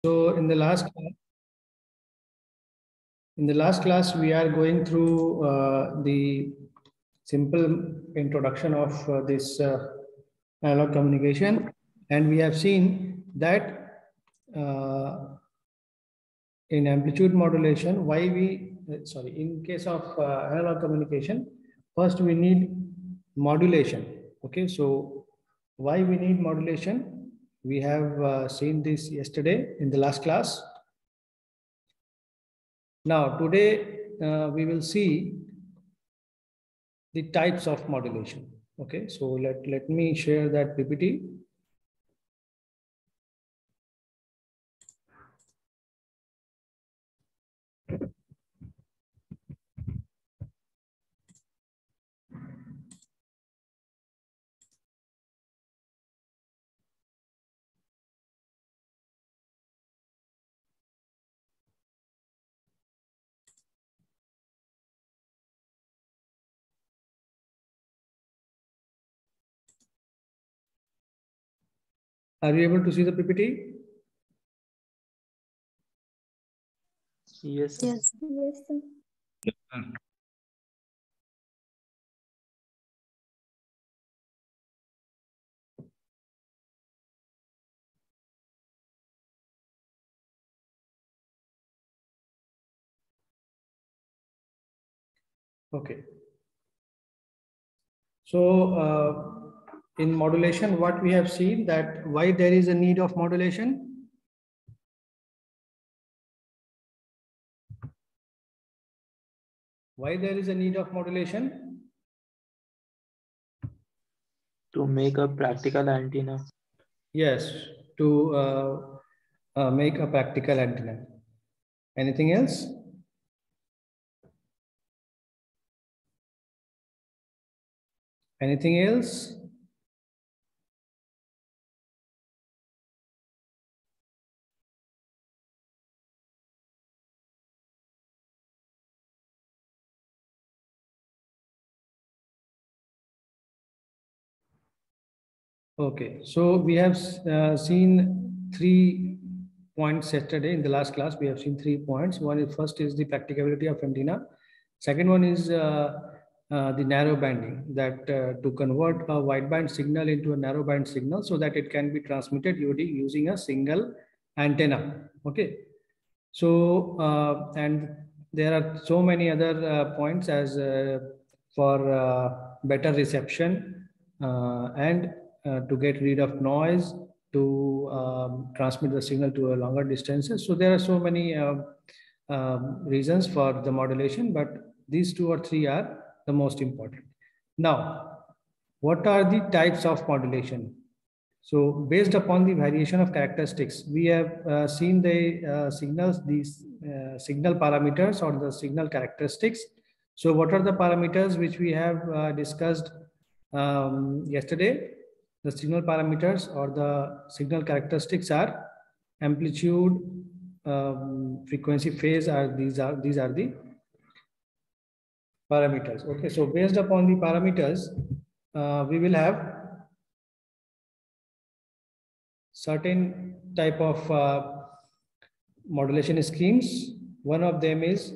So in the last class, we are going through the simple introduction of this analog communication, and we have seen that in amplitude modulation, in case of analog communication, first we need modulation. Okay, so why we need modulation? We have seen this yesterday in the last class. Now, today we will see the types of modulation. Okay, so let me share that PPT. Are you able to see the PPT? Yes, sir. Yes, yes, sir. Okay. So in modulation, what we have seen that why there is a need of modulation. Why there is a need of modulation? To make a practical antenna. Yes, to make a practical antenna. Anything else? Anything else? Okay, so we have seen 3 points yesterday in the last class. We have seen 3 points. First is the practicability of antenna. Second one is the narrow banding, that to convert a wideband signal into a narrow band signal so that it can be transmitted using a single antenna. Okay, so and there are so many other points as for better reception and to get rid of noise, to transmit the signal to a longer distances. So there are so many reasons for the modulation, but these 2 or 3 are the most important. Now, what are the types of modulation? So based upon the variation of characteristics, we have seen the these signal parameters or the signal characteristics. So what are the parameters which we have discussed yesterday? The signal parameters or the signal characteristics are amplitude, frequency, phase. These are the parameters. Okay, so based upon the parameters, we will have certain type of modulation schemes. One of them is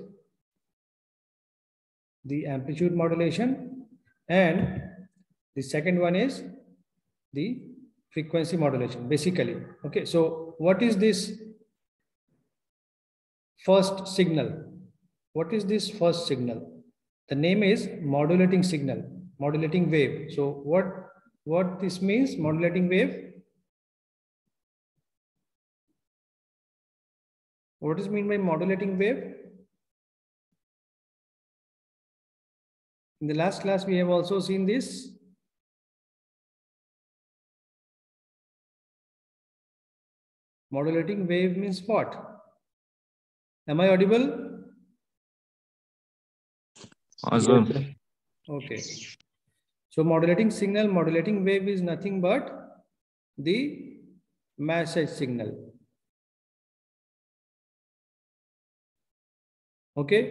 the amplitude modulation, and the second one is the frequency modulation, basically. Okay, so what is this first signal? What is this first signal? The name is modulating signal, modulating wave. So what this means, modulating wave? What is mean by modulating wave? In the last class, we have also seen this. Modulating wave means what? Am I audible? Awesome. Yes, okay. So modulating signal, modulating wave is nothing but the message signal. Okay,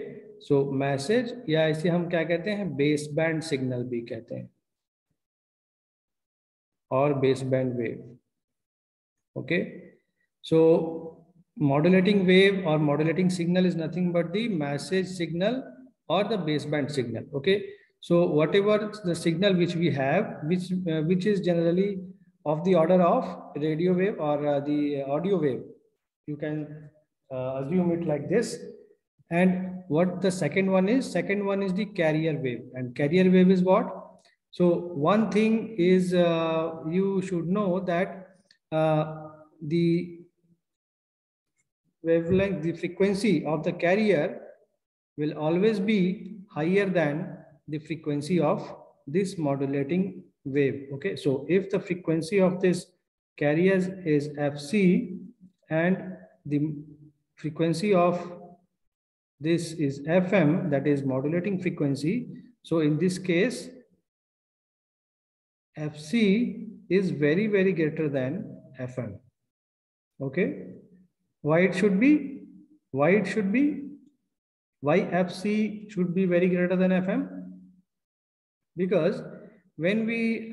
so message या इसे हम क्या कहते हैं, base band signal भी कहते हैं और base band wave. Okay, so modulating wave or modulating signal is nothing but the message signal or the baseband signal. Okay, so whatever the signal which we have, which is generally of the order of radio wave or the audio wave, you can assume it like this. And what the second one is the carrier wave. And carrier wave is what? So one thing is you should know that the wavelength, the frequency of the carrier will always be higher than the frequency of this modulating wave. Okay, so if the frequency of this carrier is FC and the frequency of this is FM, that is modulating frequency, so in this case FC is very, very greater than FM. Okay, why it should be? Why it should be? Why FC should be very greater than FM? Because when we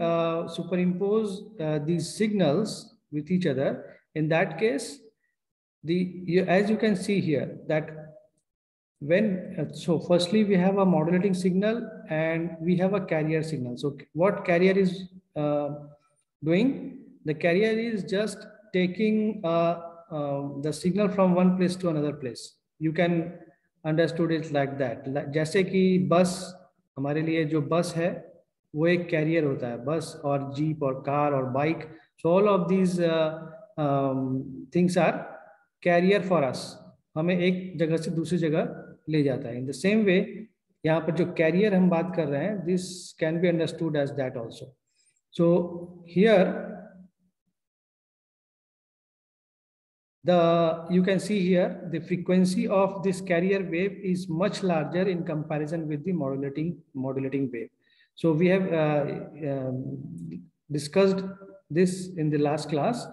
superimpose these signals with each other, in that case, as you can see here, that when so firstly we have a modulating signal and we have a carrier signal. So what carrier is doing? The carrier is just taking the signal from one place to another place. You can understood it like that. जैसे कि बस, हमारे लिए जो बस है वो एक कैरियर होता है, बस और जीप और कार और bike. So all of these things are carrier for us. हमें एक जगह से दूसरी जगह ले जाता है. In the same way, यहाँ पर जो कैरियर हम बात कर रहे हैं, this can be understood as that also. So here you can see here the frequency of this carrier wave is much larger in comparison with the modulating wave. So we have discussed this in the last class.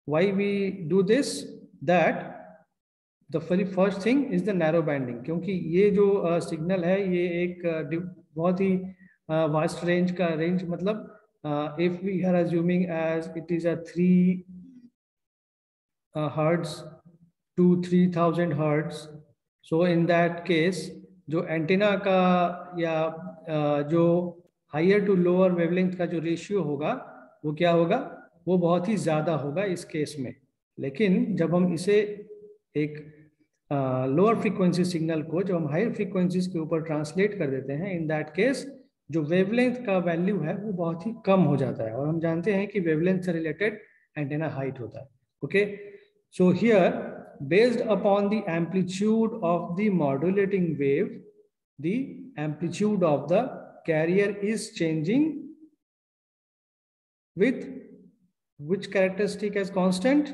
Why we do this? That the very first thing is the narrow banding, क्योंकि ये जो signal है ये एक बहुत ही vast range का range, मतलब if we are assuming as it is a 3 hertz to 3000 hertz, so in that case जो एंटीना का या जो हायर टू लोअर वेवलेंथ का जो रेशियो होगा वो क्या होगा? वो बहुत ही ज्यादा होगा इस केस में. लेकिन जब हम इसे एक लोअर फ्रीक्वेंसी सिग्नल को जब हम हायर फ्रीक्वेंसीज के ऊपर ट्रांसलेट कर देते हैं, इन दैट केस जो वेवलेंथ का वैल्यू है वो बहुत ही कम हो जाता है. और हम जानते हैं कि वेवलेंथ से रिलेटेड एंटीना हाइट होता है. Okay, so here based upon the amplitude of the modulating wave, the amplitude of the carrier is changing with which characteristic as constant?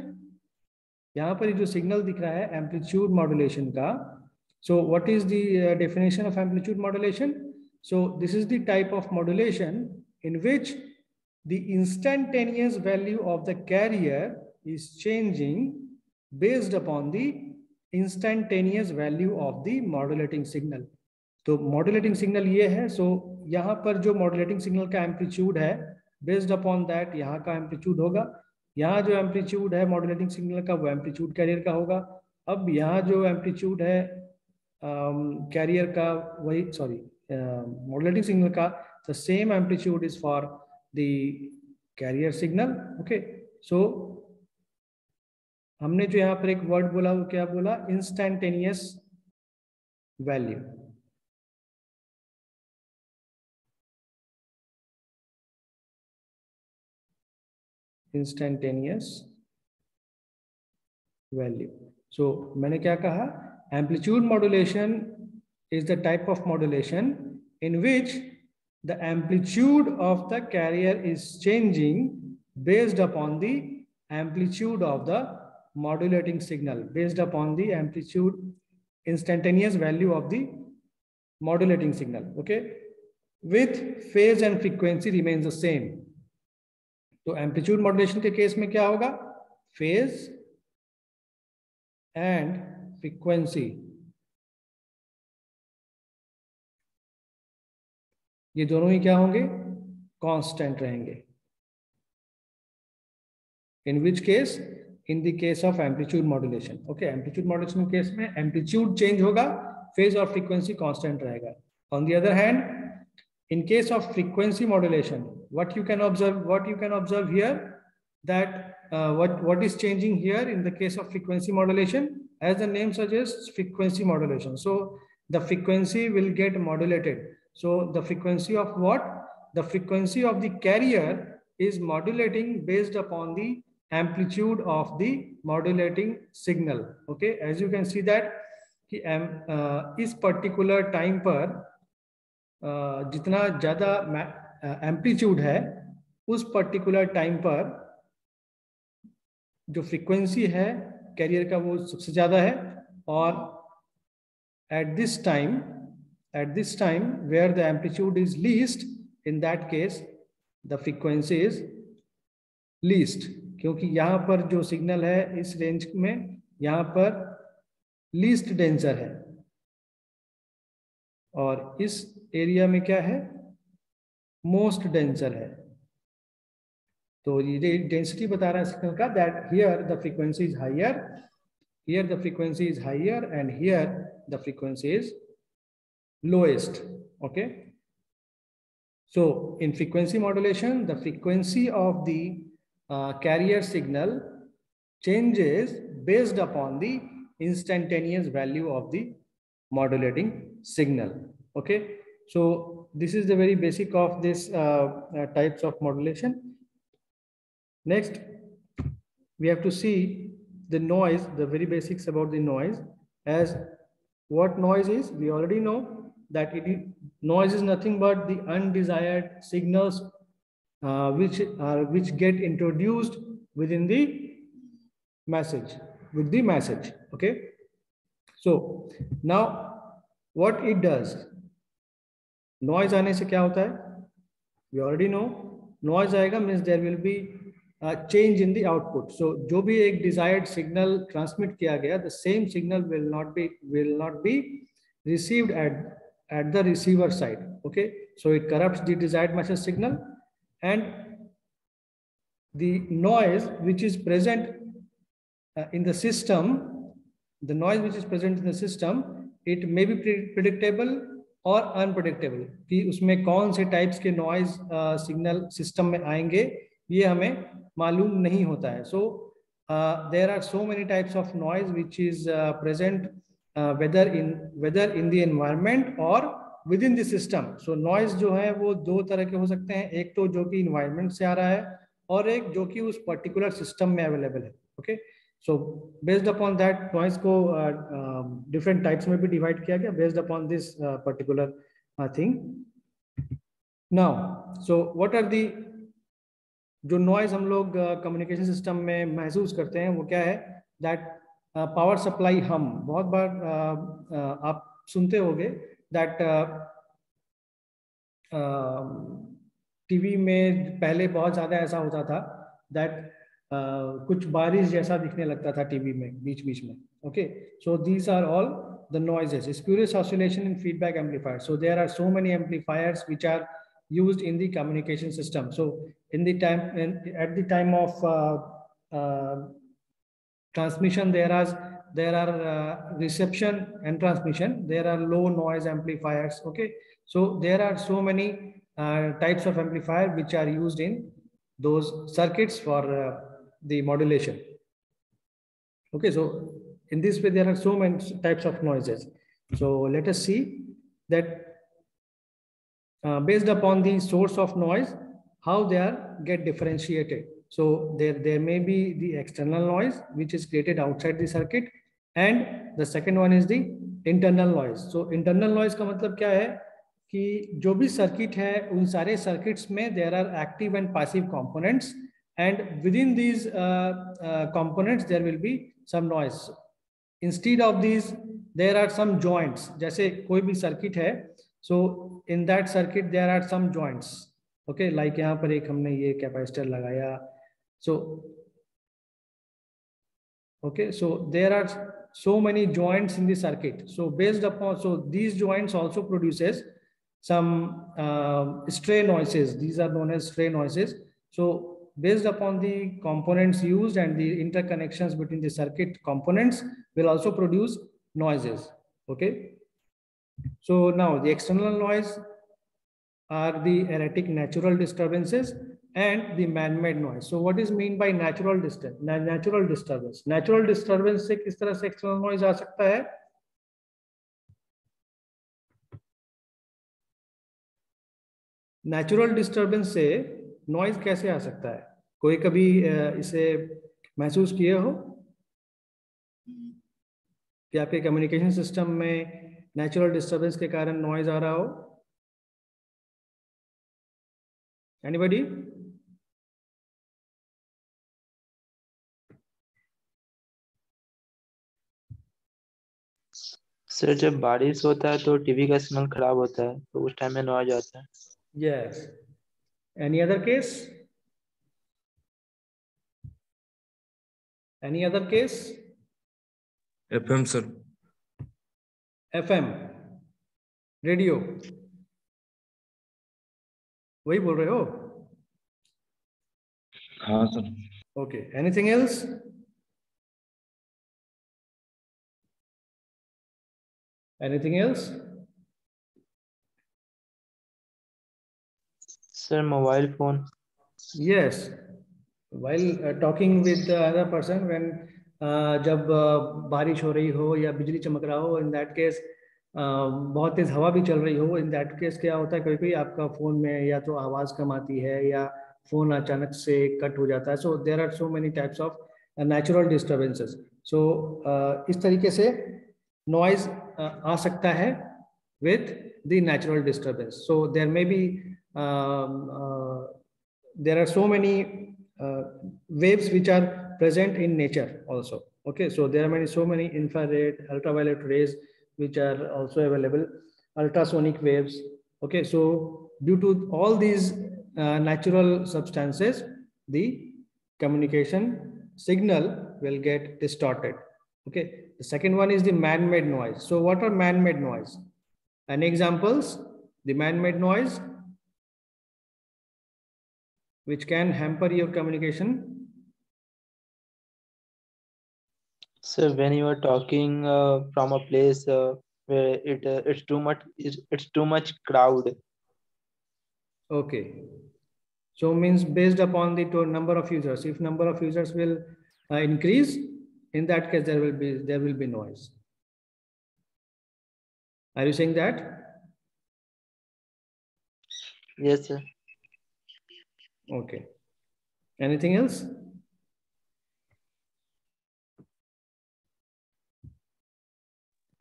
यहाँ पर जो सिग्नल दिख रहा है एम्पलीट्यूड मॉड्यूलेशन का. So what is the definition of amplitude modulation? So this is the type of modulation in which the instantaneous value of the carrier is changing based upon the instantaneous value of the modulating signal. तो modulating signal ये है. So यहाँ पर जो modulating signal का amplitude है, based upon that यहाँ का amplitude होगा. यहाँ जो amplitude है modulating signal का वो amplitude carrier का होगा. अब यहाँ जो amplitude है carrier का वही modulating signal का, the same amplitude is for the carrier signal. Okay, so हमने जो यहाँ पर एक वर्ड बोला वो क्या बोला? Instantaneous value. Instantaneous value. So मैंने क्या कहा? Amplitude modulation is the type of modulation in which the amplitude of the carrier is changing based upon the amplitude of the modulating signal, based upon the amplitude instantaneous value of the modulating signal. Okay, with phase and frequency remains the same. तो amplitude modulation के case में क्या होगा? phase and frequency ये दोनों ही क्या होंगे? constant रहेंगे. In which case in the case of amplitude modulation. Okay, amplitude modulation case में amplitude change होगा, phase और frequency constant रहेगा. On the other hand, in case of frequency modulation, what you can observe here, that what is changing here in the case of frequency modulation, as the name suggests, frequency modulation. So the frequency will get modulated. So the frequency of what? The frequency of the carrier is modulating based upon the amplitude of the modulating signal. Okay, as you can see that कि इस particular time पर जितना ज़्यादा amplitude है, उस particular time पर जो frequency है carrier का वो सबसे ज़्यादा है, और at this time where the amplitude is least, in that case the frequency is least, क्योंकि यहाँ पर जो सिग्नल है इस रेंज में यहाँ पर लीस्ट डेंसर है, और इस एरिया में क्या है, मोस्ट डेंसर है. तो ये डेंसिटी बता रहा है सिग्नल का, that here the frequency is higher, here the frequency is higher, and here the frequency is lowest. Okay, so in frequency modulation, the frequency of the carrier signal changes based upon the instantaneous value of the modulating signal. Okay, so this is the very basic of this types of modulation. Next, we have to see the noise, the very basics about the noise. As what noise is, we already know that noise is nothing but the undesired signals which get introduced within the message, with the message. Okay, so now what it does, noise आने से क्या होता है, we already know noise आएगा means there will be change in the output. So जो भी एक desired signal transmit किया गया, the same signal will not be received at the receiver side. Okay, so it corrupts the desired message signal, and the noise which is present in the system, the noise which is present in the system, it may be predictable और unpredictable, कि उसमें कौन से types के noise signal system में आएंगे ये हमें मालूम नहीं होता है. So there are so many types of noise which is present whether in the environment और within the system. So noise जो है वो दो तरह के हो सकते हैं, एक तो जो कि इन्वायरमेंट से आ रहा है और एक जो कि उस पर्टिकुलर सिस्टम में अवेलेबल है. Okay, so based upon that noise को different types में भी divide किया गया based upon this particular thing. Now, so what are the जो noise हम लोग communication system में महसूस करते हैं वो क्या है, that power supply hum. बहुत बार आप सुनते होंगे that टीवी में पहले बहुत ज़्यादा ऐसा होता था that कुछ बारिश जैसा दिखने लगता था टीवी में बीच बीच में. Okay, so these are all the noises. Spurious oscillation in feedback amplifier. So there are so many amplifiers which are used in the communication system. So in the time at the time of transmission there are reception and transmission, there are low noise amplifiers. Okay, so there are so many types of amplifier which are used in those circuits for the modulation. Okay, so in this way there are so many types of noises. So let us see that based upon the source of noise, how they are get differentiated. So there may be the external noise which is created outside the circuit, and the second one is the internal noise. So internal noise का मतलब क्या है कि जो भी circuit है उन सारे सर्किट्स में there are active and passive components, and within these components there will be some noise. Instead of these there are some joints. जैसे कोई भी सर्किट है, so in that circuit there are some joints. Okay, like यहाँ पर एक हमने ये capacitor लगाया. So okay, so there are so many joints in the circuit. So based upon, so these joints also produces some stray noises. These are known as stray noises. So based upon the components used and the interconnections between the circuit components will also produce noises. Okay. So now the external noise are the erratic natural disturbances and the man-made noise. So what is mean by natural disturbance? Natural disturbance. Natural disturbance से किस तरह से external noise आ सकता है? Natural disturbance से noise कैसे आ सकता है? कोई कभी इसे महसूस किए हो कि आपके कम्युनिकेशन सिस्टम में नेचुरल डिस्टर्बेंस के कारण नॉइज आ रहा हो? एनीबॉडी? सर जब बारिश होता है तो टीवी का सिग्नल खराब होता है तो उस टाइम में नॉइज आता है। Yes. Any other case? Any other case? FM sir. FM, radio, वही बोल रहे हो? हाँ sir. Okay. Anything else? Anything else? Sir mobile phone. Yes. While talking with the other person, when जब बारिश हो रही हो या बिजली चमक रहा हो, in that case बहुत तेज हवा भी चल रही हो, in that case क्या होता है, कभी-कभी आपका फोन में या तो आवाज कम आती है या फोन अचानक से कट हो जाता है. So there are so many types of natural disturbances. So इस तरीके से noise आ सकता है with the natural disturbance. So there may be there are so many waves which are present in nature also. Okay, so there are so many infrared, ultraviolet rays which are also available, ultrasonic waves. Okay, so due to all these natural substances, the communication signal will get distorted. Okay, the second one is the man-made noise. So what are man-made noise? And examples, the man-made noise which can hamper your communication. So when you are talking from a place where it's too much crowd. Okay, so means based upon the number of users. If number of users will increase, in that case there will be noise. Are you saying that? Yes sir. Okay. Anything else?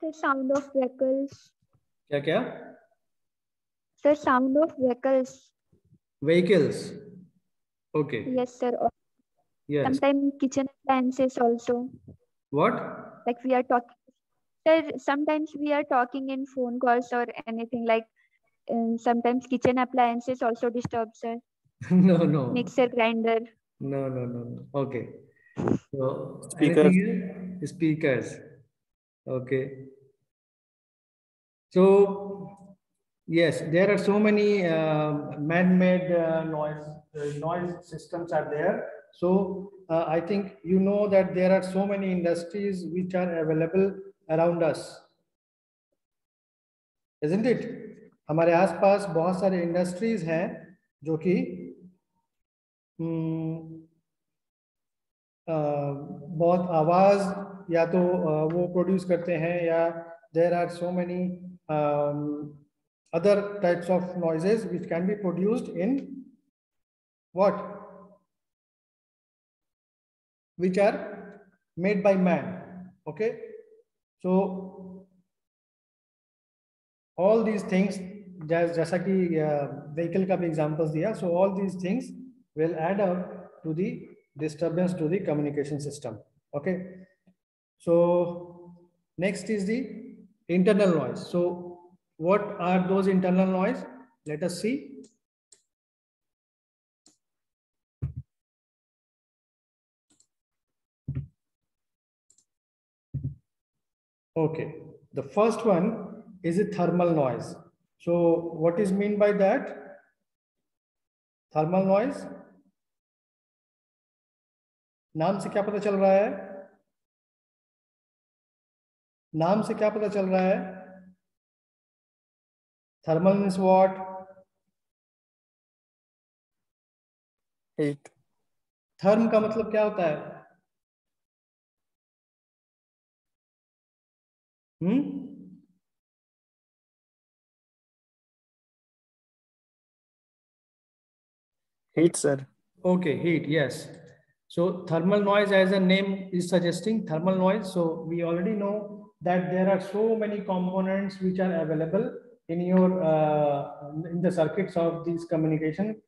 The sound of vehicles. क्या? The sound of vehicles. Vehicles. Okay. Yes, sir. Yes. Sometimes kitchen appliances also. What? Like we are talking. Sir, sometimes we are talking in phone calls or anything like. Sometimes kitchen appliances also disturb, sir. No. Mixer, grinder. No. Okay. So Speakers. anything else? Speakers. Okay. So yes, there are so many man-made noise systems are there. So I think you know that there are so many industries which are available around us, isn't it? हमारे आसपास बहुत सारे industries हैं जो कि बहुत आवाज या तो वो प्रोड्यूस करते हैं या there are so many other types of noises which can be produced in what? Which are made by man. Okay, so all these things, जैसा कि vehicle का भी examples दिया, so all these things will add up to the disturbance to the communication system. Okay, so next is the internal noise. So what are those internal noise? Let us see. Okay, the first one is a thermal noise. So what is meant by that? Thermal noise? नाम से क्या पता चल रहा है? नाम से क्या पता चल रहा है? Thermal means what? Heat. Therm का मतलब क्या होता है? Heat sir. Okay, heat, yes. So thermal noise, as a name is suggesting, thermal noise. So we already know that there are so many components which are available in your in the circuits of these communication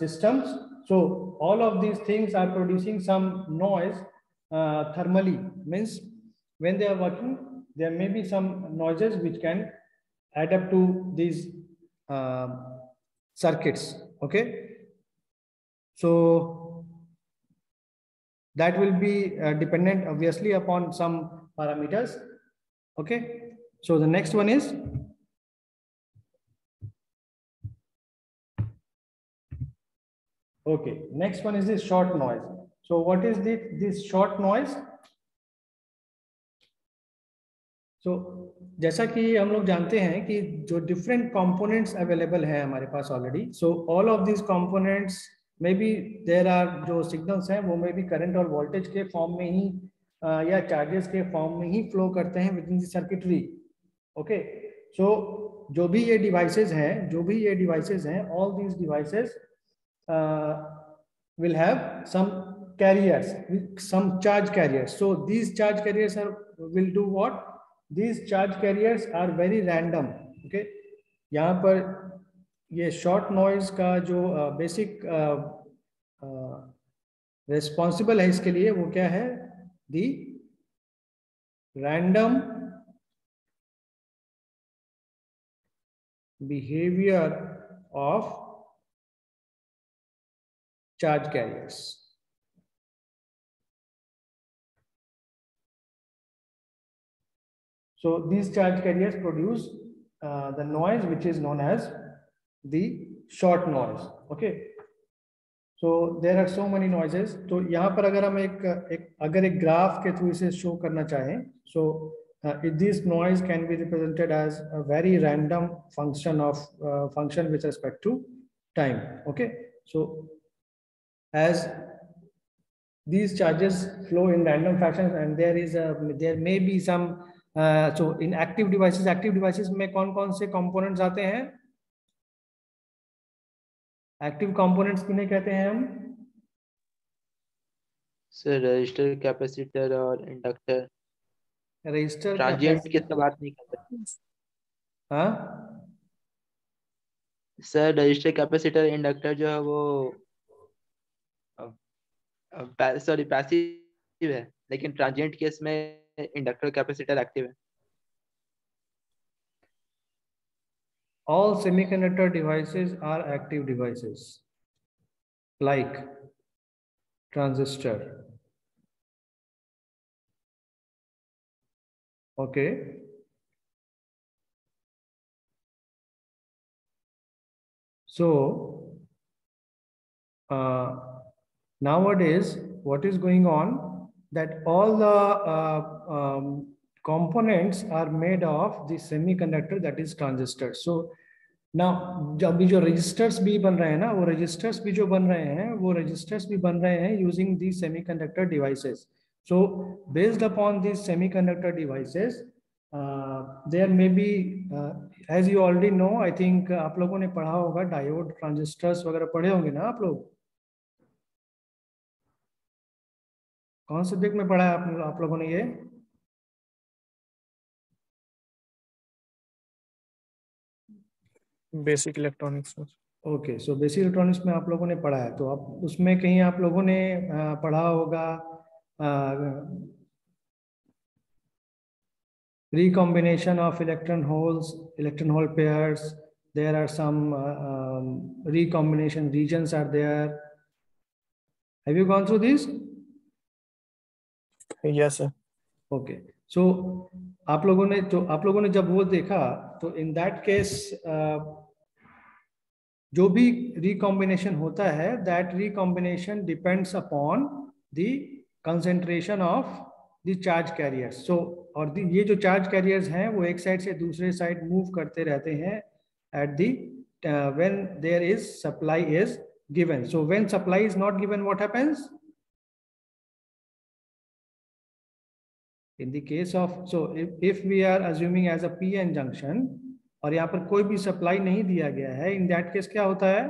systems. So all of these things are producing some noise thermally. Means when they are working, there may be some noises which can add up to these circuits. Okay. So that will be dependent obviously upon some parameters. Okay. So the next one is okay. Next one is this short noise. So what is this short noise? So जैसा कि हम लोग जानते हैं कि जो different components available हैं हमारे पास already. So all of these components maybe there are जो signals हैं वो maybe current और voltage के form में ही या charges के form में ही flow करते हैं within the circuitry. Okay. So जो भी ये devices हैं, all these devices will have some carriers, some charge carriers. So these charge carriers will do what? These charge carriers are very random. Okay. यहाँ पर ये short noise का जो basic responsible है इसके लिए वो क्या है? The random behavior of charge carriers. So these charge carriers produce the noise which is known as the short noise. Okay. So there are so many noises. तो यहाँ पर अगर हम अगर एक ग्राफ के थ्रू इसे शो करना चाहें, so this noise can be represented as a very random function with respect to time. Okay. So as these charges flow in random fashion and there may be some so in active devices में कौन-कौन से components आते हैं? Active components किन्हें कहते हैं हम? Sir register, capacitor और इंडक्टर। रजिस्टर, ट्रांजिएंट की तो बात नहीं करते। हाँ सर रजिस्टर, कैपेसिटर, इंडक्टर जो है वो सॉरी पैसिव है, लेकिन ट्रांजिएंट केस में इंडक्टर, कैपेसिटर एक्टिव है। All semiconductor devices are active devices like transistor. Okay. So nowadays what is going on that all the components are made of the semiconductor, that is transistor. So now जब भी जो registers भी बन रहे हैं ना, वो registers भी जो बन रहे हैं using these semiconductor devices. So based upon these semiconductor devices there may be as you already know, I think आप लोगों ने पढ़ा होगा diode, transistors वगैरह पढ़े होंगे ना आप लोग? कौन से सब्जेक्ट में पढ़ा है आप लोगों ने ये? Basic electronics. Okay, so basic electronics में आप लोगों ने पढ़ा है, तो आप उसमें कहीं आप लोगों ने पढ़ा होगा recombination of electron hole pairs. There are some recombination regions are there. Have you gone through this? Yes sir. Okay, so आप लोगों ने जब वो देखा तो in that case जो भी recombination होता है, that recombination depends upon the concentration of the charge carriers. So और ये जो charge carriers हैं वो एक साइड से दूसरे साइड मूव करते रहते हैं at the when there is supply is given. So when supply is not given, what happens? In the case of, so if we are assuming as a PN junction और यहाँ पर कोई भी supply नहीं दिया गया है, in that case क्या होता है?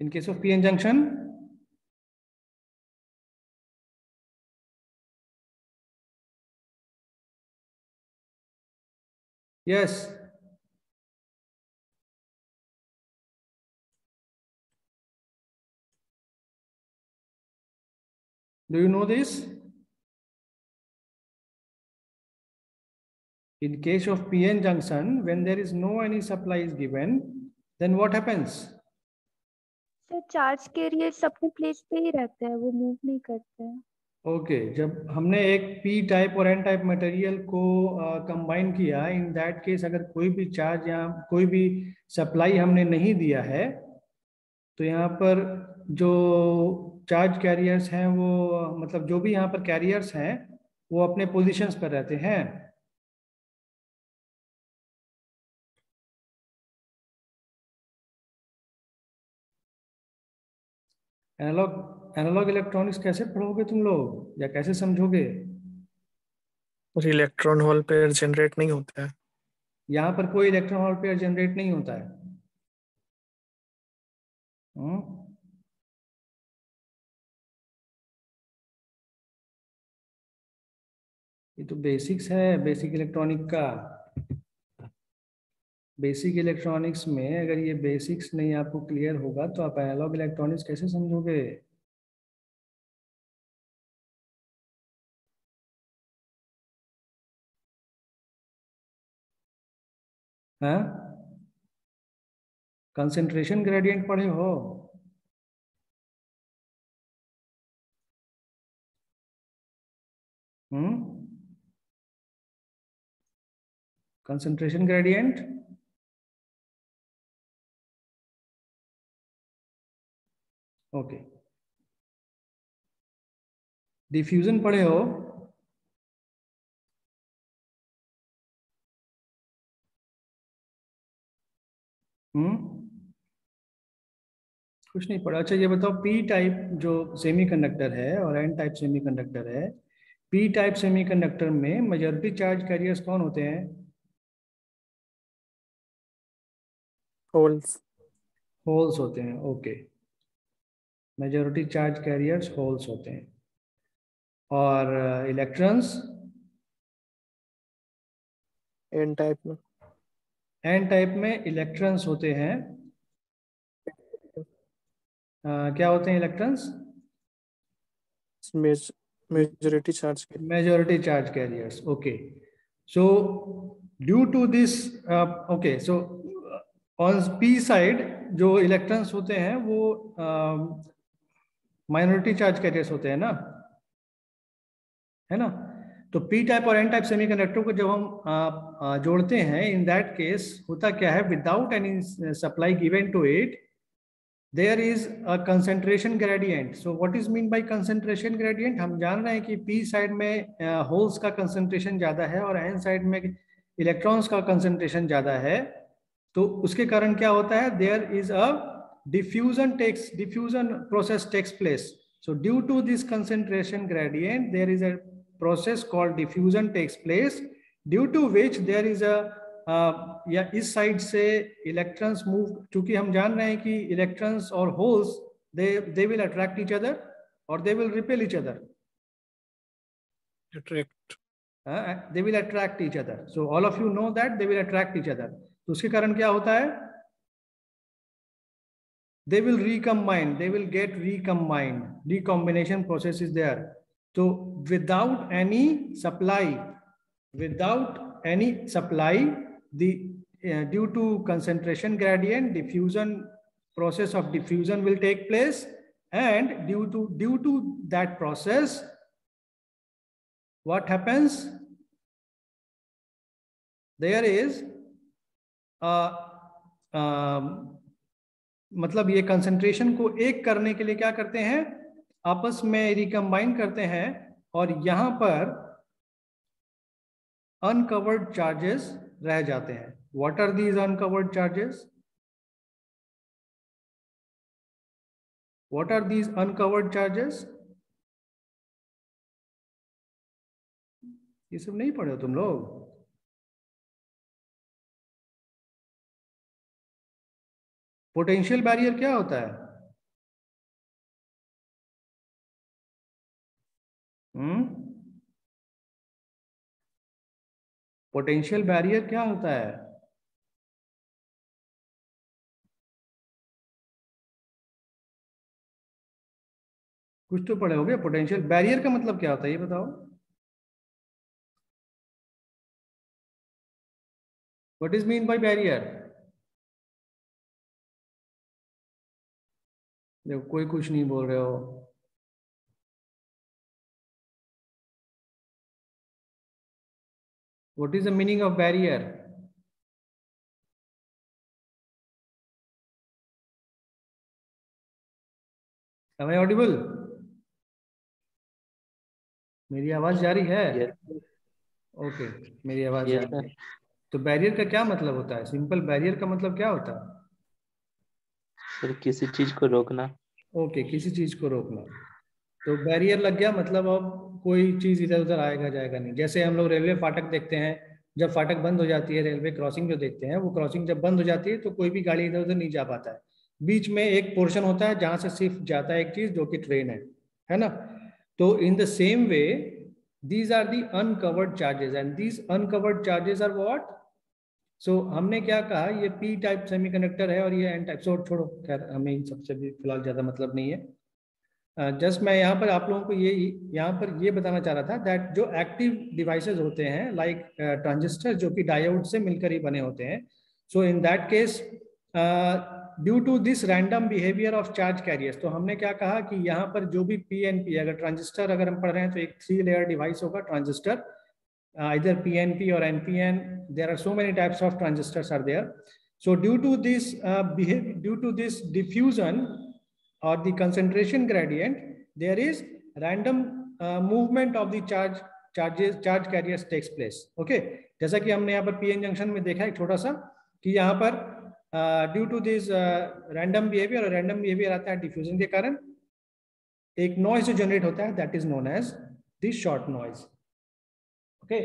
In case of PN junction, yes. Do you know this? In case of PN junction, when there is no any supply is given, then what happens? Sir charge carriers अपने place पे ही रहते हैं, वो move नहीं करते हैं। Okay, जब हमने एक पी टाइप और एन टाइप मटेरियल को कंबाइन किया, इन दैट केस अगर कोई भी चार्ज या कोई भी सप्लाई हमने नहीं दिया है, तो यहाँ पर जो चार्ज कैरियर्स हैं वो मतलब जो भी यहाँ पर कैरियर्स हैं वो अपने पोजीशंस पर रहते हैं। एनालॉग इलेक्ट्रॉनिक्स कैसे पढ़ोगे तुम लोग या कैसे समझोगे? इलेक्ट्रॉन होल पेयर जनरेट नहीं होता है। यहाँ पर कोई इलेक्ट्रॉन होल पेयर जनरेट नहीं होता है। ये तो बेसिक्स है, बेसिक इलेक्ट्रॉनिक का। बेसिक इलेक्ट्रॉनिक्स में अगर ये बेसिक्स नहीं आपको क्लियर होगा तो आप एनालॉग इलेक्ट्रॉनिक्स कैसे समझोगे? हाँ, कंसंट्रेशन ग्रेडियंट पढ़े हो? Concentration gradient okay. डिफ्यूजन पढ़े हो? कुछ नहीं पढ़ा। अच्छा ये बताओ, पी टाइप जो सेमीकंडक्टर है और एन टाइप सेमीकंडक्टर है, पी टाइप सेमीकंडक्टर में मेजॉरिटी चार्ज कैरियर्स कौन होते हैं? होल्स। होल्स होते हैं, okay. Majority charge carriers holes होते हैं। और इलेक्ट्रॉन्स? एन टाइप में, एन टाइप में इलेक्ट्रॉन्स होते हैं। क्या होते हैं electrons? Majority charge carrier. Majority charge carriers, okay. So due to this, okay, so on P side जो इलेक्ट्रॉन्स होते हैं वो माइनॉरिटी चार्ज कैरियर्स होते हैं ना, है ना? तो पी टाइप और एन टाइप सेमीकंडक्टर को जब हम जोड़ते हैं, इन दैट केस होता क्या है, without any supply given to it there is a concentration gradient. So what is mean by concentration gradient? हम जान रहे हैं कि p साइड में होल्स का कंसंट्रेशन ज्यादा है और n साइड में इलेक्ट्रॉन्स का कंसंट्रेशन ज्यादा है, तो उसके कारण क्या होता है, there is a diffusion process takes place. So due to this concentration gradient there is a process called diffusion takes place, due to which there is a या इस साइड से इलेक्ट्रॉन्स मूव, चूंकि हम जान रहे हैं कि इलेक्ट्रॉन्स और holes they will attract each other और they will repel each other. They will attract each other, so all of you know that they will attract each other. तो उसके कारण क्या होता है, they will recombine, they will get recombined, recombination process is there. तो without any supply the due to concentration gradient, diffusion process of diffusion will take place, and due to that process what happens, there is मतलब ये concentration को एक करने के लिए क्या करते हैं, आपस में रिकम्बाइन करते हैं और यहां पर अनकवर्ड चार्जेस रह जाते हैं. What are these uncovered charges? What are these uncovered charges? ये सब नहीं पढ़े हो तुम लोग? पोटेंशियल बैरियर क्या होता है? पोटेंशियल बैरियर क्या होता है? कुछ तो पढ़े होगे. पोटेंशियल बैरियर का मतलब क्या होता है ये बताओ. What is mean by barrier? देखो कोई कुछ नहीं बोल रहे हो. What is the meaning of barrier? Am I audible? मेरी आवाज जा रही है? Yes, ओके, मेरी आवाज जा yes, रही है. तो बैरियर का क्या मतलब होता है? सिंपल बैरियर का मतलब क्या होता है? sir, किसी चीज को रोकना. ओके, किसी चीज को रोकना. तो बैरियर लग गया मतलब अब कोई चीज इधर उधर आएगा जाएगा नहीं. जैसे हम लोग रेलवे फाटक देखते हैं, जब फाटक बंद हो जाती है, रेलवे क्रॉसिंग जो देखते हैं, वो क्रॉसिंग जब बंद हो जाती है तो कोई भी गाड़ी इधर उधर नहीं जा पाता है. बीच में एक पोर्शन होता है जहां से सिर्फ जाता है एक चीज, जो कि ट्रेन है ना. तो in the same way these are the uncovered charges and these uncovered charges are what? सो हमने क्या कहा, ये पी टाइप सेमीकंडक्टर है और ये एन टाइप. सो छोड़ो, खैर हमें इन सबसे भी फिलहाल ज्यादा मतलब नहीं है. जस्ट मैं यहाँ पर आप लोगों को ये यहाँ पर ये बताना चाह रहा था दैट जो एक्टिव डिवाइसेस होते हैं लाइक ट्रांजिस्टर, जो कि डायोड से मिलकर ही बने होते हैं. So in that case due to this random behaviour of charge carriers, तो हमने क्या कहा कि यहाँ पर जो भी पीएनपी, अगर ट्रांजिस्टर अगर हम पढ़ रहे हैं तो एक 3 लेयर डिवाइस होगा transistor, either PNP or NPN. There are so many types of transistors are there. So due to this due to this diffusion or the concentration gradient, there is random movement of the charge carriers takes place. Okay, जैसा कि हमने यहाँ पर PN junction में देखा एक छोटा सा कि यहाँ पर due to this random behaviour, और रैंडम बिहेवियर आता है डिफ्यूजन के कारण, एक नॉइज जो जनरेट होता है that is known as the short noise. Okay,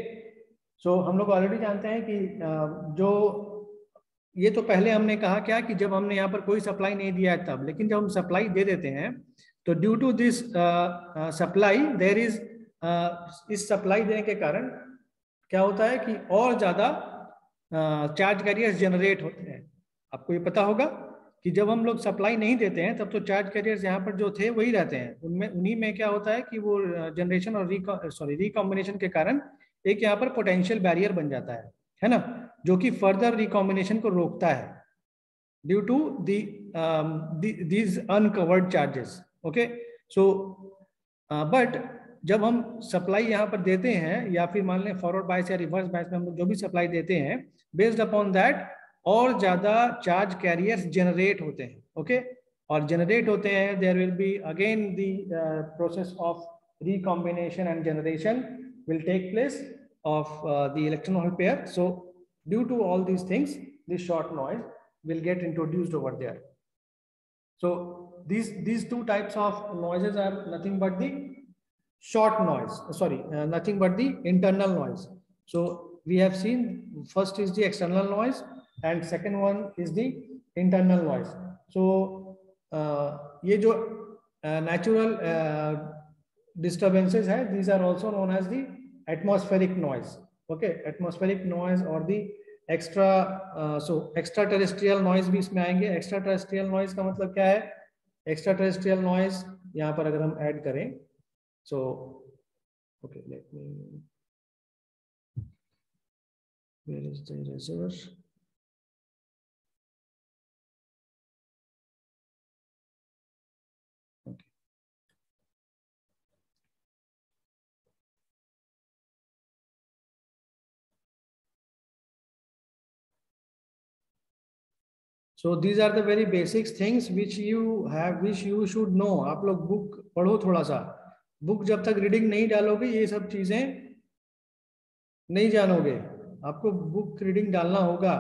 so हम लोग ऑलरेडी जानते हैं कि जो ये तो पहले हमने कहा क्या कि जब हमने यहाँ पर कोई सप्लाई नहीं दिया है तब, लेकिन जब हम सप्लाई दे देते हैं तो due to this supply there is, इस सप्लाई देने के कारण क्या होता है कि और ज्यादा चार्ज कैरियर्स जनरेट होते हैं. आपको ये पता होगा कि जब हम लोग सप्लाई नहीं देते हैं तब तो चार्ज कैरियर्स यहाँ पर जो थे वही रहते हैं. उनमें उन्हीं में क्या होता है कि वो जनरेशन और रिकॉम्बिनेशन के कारण एक यहाँ पर पोटेंशियल बैरियर बन जाता है ना, जो कि फर्दर रिकॉम्बिनेशन को रोकता है due to these uncovered charges. Okay, so but जब हम सप्लाई यहाँ पर देते हैं, या फिर मान लें फॉरवर्ड बायस या रिवर्स बायस में हम लोग जो भी सप्लाई देते हैं, बेस्ड अपॉन दैट और ज्यादा चार्ज कैरियर्स जनरेट होते हैं. ओके, और जनरेट होते हैं, there will be again the process of recombination and generation will take place of the electron hole pair. So due to all these things, this short noise will get introduced over there. So these two types of noises are nothing but the short noise, nothing but the internal noise. So we have seen first is the external noise and second one is the internal noise. So ये जो natural disturbances है, these are also known as the atmospheric noise. Okay, atmospheric noise or the extra so extra terrestrial noise भी इसमें आएंगे. extra terrestrial noise का मतलब क्या है? extra terrestrial noise यहाँ पर अगर हम ऐड करें, so okay, let me, where is the eraser? So these are the very basic things which you should know. आप लोग बुक पढ़ो थोड़ा सा. बुक जब तक रीडिंग नहीं डालोगे ये सब चीजें नहीं जानोगे. आपको बुक रीडिंग डालना होगा.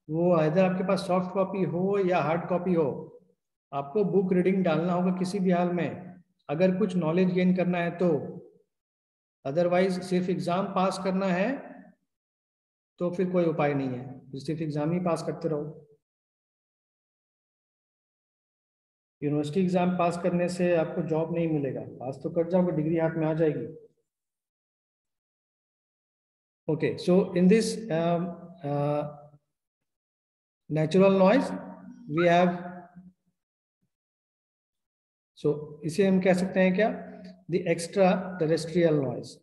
वो इधर आपके पास सॉफ्ट कॉपी हो या हार्ड कॉपी हो, आपको बुक रीडिंग डालना होगा किसी भी हाल में, अगर कुछ नॉलेज गेन करना है तो. अदरवाइज सिर्फ एग्जाम पास करना है तो फिर कोई उपाय नहीं है. सिर्फ एग्जाम ही पास करते रहो. यूनिवर्सिटी एग्जाम पास करने से आपको जॉब नहीं मिलेगा. पास तो कर जाओगे, डिग्री हाथ में आ जाएगी. Okay, so in this natural noise we have, so इसे हम कह सकते हैं क्या, the extra terrestrial noise.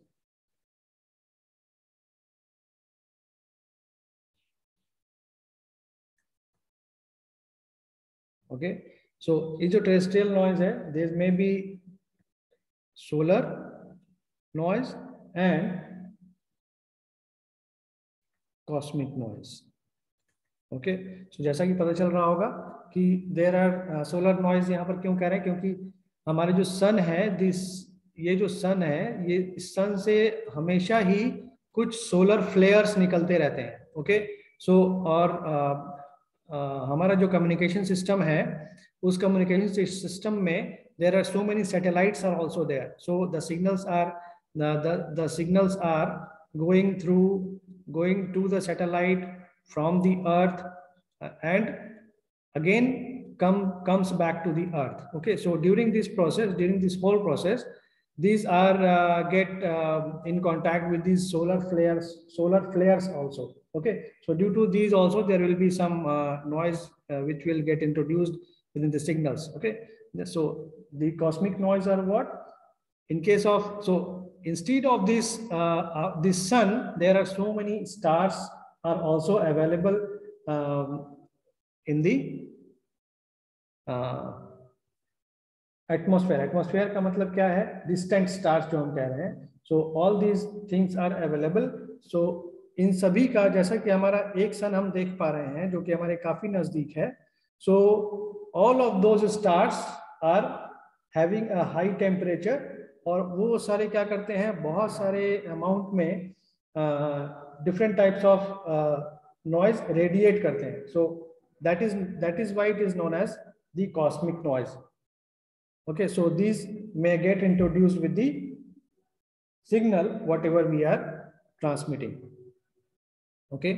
Okay, so ये जो टेरेस्ट्रियल नॉइज है, there may be solar noise and cosmic noise. Okay, so जैसा कि पता चल रहा होगा कि देयर आर सोलर नॉइज. यहाँ पर क्यों कह रहे हैं, क्योंकि हमारे जो सन है, ये जो सन है, ये सन से हमेशा ही कुछ सोलर फ्लेयर्स निकलते रहते हैं. ओके, सो और हमारा जो कम्युनिकेशन सिस्टम है, उस कम्युनिकेशन सिस्टम में there are so many satellites are also there. So the signals are going to the satellite from the earth and again comes back to the earth. Okay, so during this whole process, these are get in contact with these solar flares also. Okay, so due to these also there will be some noise which will get introduced within the signals. Okay, so the cosmic noise are what? In case of, so instead of this this sun, there are so many stars are also available in the atmosphere. Atmosphere का मतलब क्या है? Distant stars जो हम कह रहे हैं. So all these things are available. So इन सभी का, जैसा कि हमारा एक सन हम देख पा रहे हैं जो कि हमारे काफी नजदीक है. So all of those stars are having a high temperature, और वो सारे क्या करते हैं, बहुत सारे अमाउंट में different types of noise radiate करते हैं. So that is why it is known as the cosmic noise. Okay, so this may get introduced with the signal whatever we are transmitting. Okay.